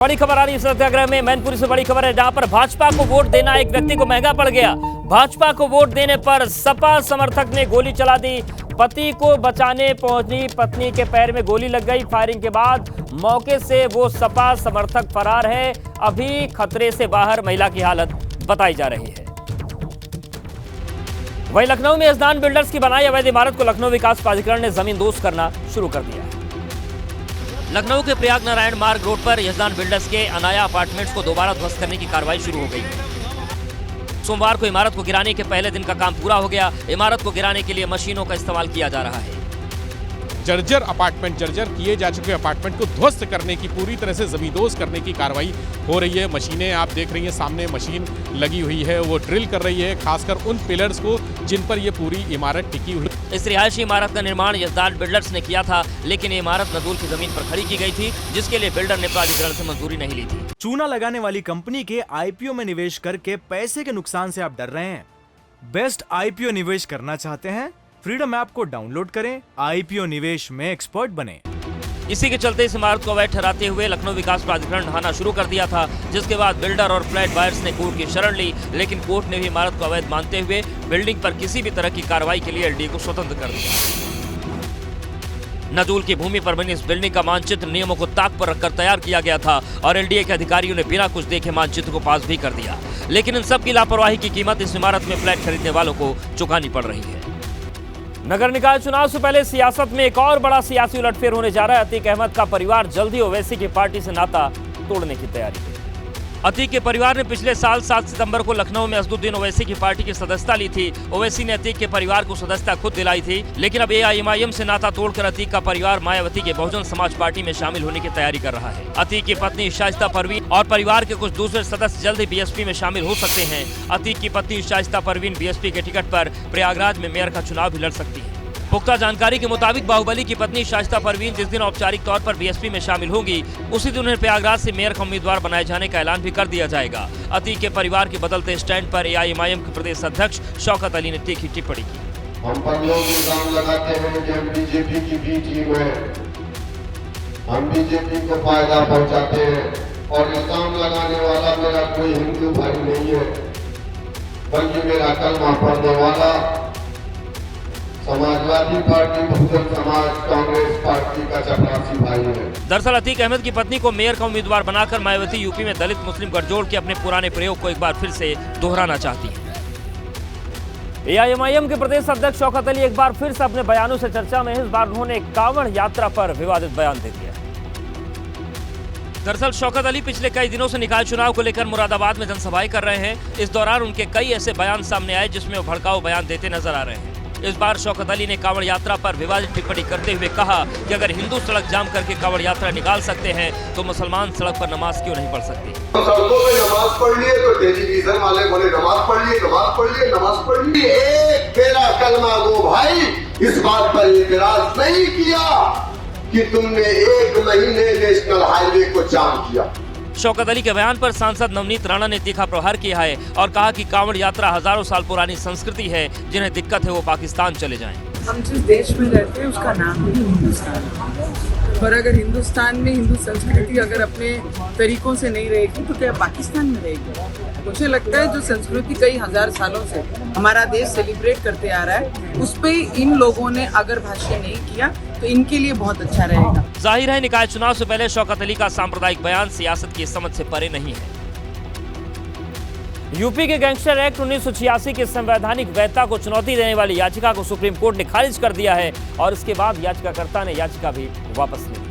बड़ी खबर आ रही है सत्याग्रह में। मैनपुरी से बड़ी खबर है, जहां पर भाजपा को वोट देना एक व्यक्ति को महंगा पड़ गया। भाजपा को वोट देने पर सपा समर्थक ने गोली चला दी। पति को बचाने पहुंची पत्नी के पैर में गोली लग गई। फायरिंग के बाद मौके से वो सपा समर्थक फरार है। अभी खतरे से बाहर महिला की हालत बताई जा रही है। वहीं लखनऊ में यजदान बिल्डर्स की बनाई अवैध इमारत को लखनऊ विकास प्राधिकरण ने जमींदोज करना शुरू कर दिया है। लखनऊ के प्रयाग नारायण मार्ग रोड पर यजदान बिल्डर्स के अनाया अपार्टमेंट्स को दोबारा ध्वस्त करने की कार्रवाई शुरू हो गई। सोमवार को इमारत को गिराने के पहले दिन का काम पूरा हो गया। इमारत को गिराने के लिए मशीनों का इस्तेमाल किया जा रहा है। जर्जर किए जा चुके अपार्टमेंट को ध्वस्त करने की, पूरी तरह से जमींदोज करने की कार्रवाई हो रही है। मशीनें आप देख रही हैं, सामने मशीन लगी हुई है, वो ड्रिल कर रही है, खासकर उन पिलर्स को जिन पर ये पूरी इमारत टिकी हुई। इस रिहायशी इमारत का निर्माण यजदान बिल्डर्स ने किया था, लेकिन ये इमारत नजूल की जमीन पर खड़ी की गई थी, जिसके लिए बिल्डर ने प्राधिकरण से मंजूरी नहीं ली थी। चूना लगाने वाली कंपनी के आईपीओ में निवेश करके पैसे के नुकसान से आप डर रहे हैं? बेस्ट आईपीओ निवेश करना चाहते हैं? फ्रीडम ऐप को डाउनलोड करें, आईपीओ निवेश में एक्सपर्ट बने। इसी के चलते इस इमारत को अवैध ठहराते हुए लखनऊ विकास प्राधिकरण ढहाना शुरू कर दिया था, जिसके बाद बिल्डर और फ्लैट बायर्स ने कोर्ट की शरण ली, लेकिन कोर्ट ने भी इमारत को अवैध मानते हुए बिल्डिंग पर किसी भी तरह की कार्रवाई के लिए एलडीए को स्वतंत्र कर दिया। नजूल की भूमि पर बनी इस बिल्डिंग का मानचित्र नियमों को ताक पर रखकर तैयार किया गया था और एलडीए के अधिकारियों ने बिना कुछ देखे मानचित्र को पास भी कर दिया, लेकिन इन सब की लापरवाही की कीमत इस इमारत में फ्लैट खरीदने वालों को चुकानी पड़ रही है। नगर निकाय चुनाव से पहले सियासत में एक और बड़ा सियासी उलटफेर होने जा रहा है। अतीक अहमद का परिवार जल्द ही ओवैसी की पार्टी से नाता तोड़ने की तैयारी है। अतीक के परिवार ने पिछले साल 7 सितंबर को लखनऊ में असदुद्दीन ओवैसी की पार्टी की सदस्यता ली थी। ओवैसी ने अतीक के परिवार को सदस्यता खुद दिलाई थी, लेकिन अब एआईएमआईएम से नाता तोड़कर अतीक का परिवार मायावती के बहुजन समाज पार्टी में शामिल होने की तैयारी कर रहा है। अतीक की पत्नी शाइस्ता परवीन और परिवार के कुछ दूसरे सदस्य जल्द ही बीएसपी में शामिल हो सकते हैं। अतीक की पत्नी शाइस्ता परवीन बीएसपी के टिकट पर प्रयागराज में मेयर का चुनाव भी लड़ सकती है। पुख्ता जानकारी के मुताबिक बाहुबली की पत्नी शाइस्ता परवीन जिस दिन औपचारिक तौर पर बीएसपी में शामिल होंगी, उसी दिन उन्हें प्रयागराज से मेयर का उम्मीदवार बनाए जाने का ऐलान भी कर दिया जाएगा। अतीक के परिवार के बदलते स्टैंड पर एआईएमआईएम के प्रदेश अध्यक्ष शौकत अली ने तीखी टिप्पणी की। हम पर लोग इल्जाम लगाते हैं कि हम बीजेपी की बी टीम है, हम बीजेपी को फायदा पहुंचाते हैं, और इल्जाम लगाने वाला मेरा कोई हिंदू भाई नहीं है, बल्कि मेरा कलमा पढ़ने वाला समाजवादी पार्टी, बहुजन समाज, कांग्रेस पार्टी का चपरासी भाई है। दरअसल अतीक अहमद की पत्नी को मेयर का उम्मीदवार बनाकर मायावती यूपी में दलित मुस्लिम गठजोड़ के अपने पुराने प्रयोग को एक बार फिर से दोहराना चाहती है। एआईएमआईएम के प्रदेश अध्यक्ष शौकत अली एक बार फिर से अपने बयानों से चर्चा में हैं। इस बार उन्होंने कांवड़ यात्रा पर विवादित बयान दे दिया। दरअसल शौकत अली पिछले कई दिनों से निकाय चुनाव को लेकर मुरादाबाद में जनसभाएं कर रहे हैं। इस दौरान उनके कई ऐसे बयान सामने आए जिसमें वो भड़काऊ बयान देते नजर आ रहे हैं। इस बार शौकत अली ने कांवड़ यात्रा पर विवादित टिप्पणी करते हुए कहा कि अगर हिंदू सड़क जाम करके कांवड़ यात्रा निकाल सकते हैं तो मुसलमान सड़क पर नमाज क्यों नहीं पढ़ सकते। तो सड़कों पे नमाज पढ़ लिए तो टेलीविजन वाले बोले नमाज पढ़ लिए, नमाज पढ़ लिए, नमाज पढ़ लिए। एक मेरा कलमा गो भाई इस बात पर इतराज नहीं किया कि तुमने 1 महीने नेशनल हाईवे को जाम किया। शौकत अली के बयान पर सांसद नवनीत राणा ने तीखा प्रहार किया है और कहा कि कांवड़ यात्रा हजारों साल पुरानी संस्कृति है, जिन्हें दिक्कत है वो पाकिस्तान चले जाएं। हम जिस देश में रहते हैं उसका नाम ही हिंदुस्तान है, और अगर हिंदुस्तान में हिंदू संस्कृति अगर अपने तरीकों से नहीं रहेगी तो क्या पाकिस्तान में रहेगी? मुझे लगता है जो संस्कृति कई हजार सालों से हमारा देश सेलिब्रेट करते आ रहा है, उस पे इन लोगों ने अगर भाष्य नहीं किया तो इनके लिए बहुत अच्छा रहेगा। जाहिर है निकाय चुनाव से पहले शौकत अली का सांप्रदायिक बयान सियासत की समझ से परे नहीं है। यूपी के गैंगस्टर एक्ट 1986 की संवैधानिक वैधता को चुनौती देने वाली याचिका को सुप्रीम कोर्ट ने खारिज कर दिया है और इसके बाद याचिकाकर्ता ने याचिका भी वापस ले ली।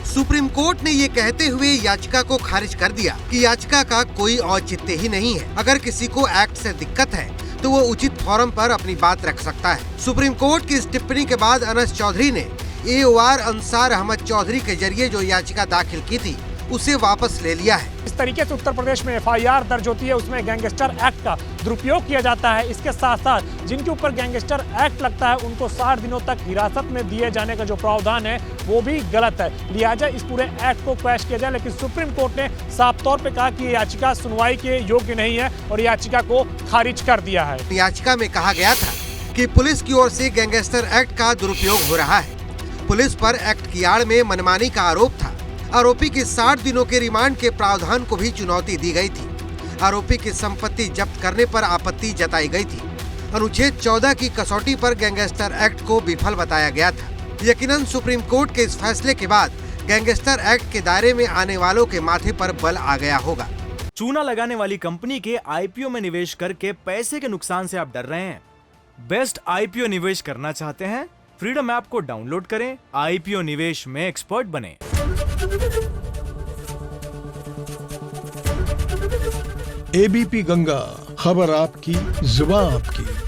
सुप्रीम कोर्ट ने ये कहते हुए याचिका को खारिज कर दिया कि याचिका का कोई औचित्य ही नहीं है। अगर किसी को एक्ट से दिक्कत है तो वो उचित फोरम पर अपनी बात रख सकता है। सुप्रीम कोर्ट की इस टिप्पणी के बाद अनस चौधरी ने एओआर अंसार अहमद चौधरी के जरिए जो याचिका दाखिल की थी उसे वापस ले लिया है। इस तरीके से उत्तर प्रदेश में एफआईआर दर्ज होती है, उसमें गैंगस्टर एक्ट का दुरुपयोग किया जाता है। इसके साथ साथ जिनके ऊपर गैंगस्टर एक्ट लगता है उनको 60 दिनों तक हिरासत में दिए जाने का जो प्रावधान है वो भी गलत है। लिहाजा इस पूरे एक्ट को क्रैश किया जाए, लेकिन सुप्रीम कोर्ट ने साफ तौर पे कहा कि ये याचिका सुनवाई के योग्य नहीं है और याचिका को खारिज कर दिया है। याचिका में कहा गया था कि पुलिस की ओर से गैंगस्टर एक्ट का दुरुपयोग हो रहा है। पुलिस पर एक्ट की आड़ में मनमानी का आरोप था। आरोपी के 60 दिनों के रिमांड के प्रावधान को भी चुनौती दी गई थी। आरोपी की संपत्ति जब्त करने पर आपत्ति जताई गई थी। अनुच्छेद 14 की कसौटी पर गैंगस्टर एक्ट को विफल बताया गया था। यकीनन सुप्रीम कोर्ट के इस फैसले के बाद गैंगस्टर एक्ट के दायरे में आने वालों के माथे पर बल आ गया होगा। चूना लगाने वाली कंपनी के आईपीओ में निवेश करके पैसे के नुकसान से आप डर रहे हैं? बेस्ट आईपीओ निवेश करना चाहते हैं? फ्रीडम ऐप को डाउनलोड करें, आईपीओ निवेश में एक्सपर्ट बने। एबीपी गंगा, खबर आपकी, जुबान आपकी।